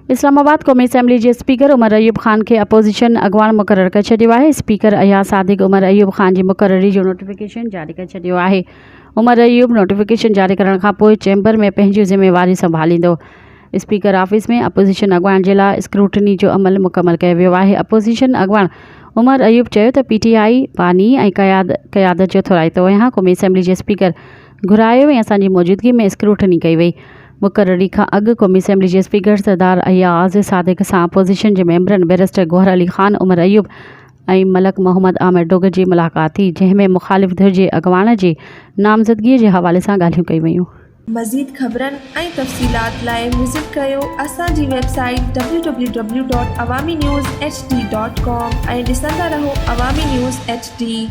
इस्लामाबाद क़ौमी असैम्बली जे स्पीकर उमर अयूब ख़ान खे अपोज़िशन अॻवान मुक़ररु करे छॾियो आहे। स्पीकर अयाज़ सादिक़ उमर अयूब ख़ान जी मुक़ररी जो नोटिफिकेशन जारी करे छॾियो आहे। उमर अयूब नोटिफिकेशन जारी करण खां पोइ चैम्बर में पंहिंजी ज़िम्मेवारी संभालींदो। स्पीकर ऑफिस में अपोज़िशन अॻवान जे लाइ स्क्रूटनी जो अमल मुकमल कयो वियो आहे। अपोज़िशन अॻवान उमर अयूब चयो त PTI पानी ऐं क़यादत जो थोराइतो आहियां। क़ौमी असैम्बली जे स्पीकर घुरायो ऐं असांजी मौजूदगी में स्क्रूटनी कई वई। मुक़ररी खां अॻु क़ौमी असैम्बली जे स्पीकर सरदार अयाज़ सादिक़ सां अपोज़िशन जे मेंबरनि बैरिस्टर गौहर अली ख़ान, उमर अयूब ऐं मलक मोहम्मद आमिर डोगर जी मुलाक़ात थी, जंहिं में मुख़ालिफ़ धिर जे अॻवान जी नामज़दगीअ जे हवाले सां ॻाल्हियूं कयूं वयूं। मज़ीद ख़बरनि ऐं तफ़सीलात लाइ विज़िट कयो असांजी वेबसाइट www.awamiNewsHD.com ऐं ॾिसंदा रहो अवामी न्यूज़ HD।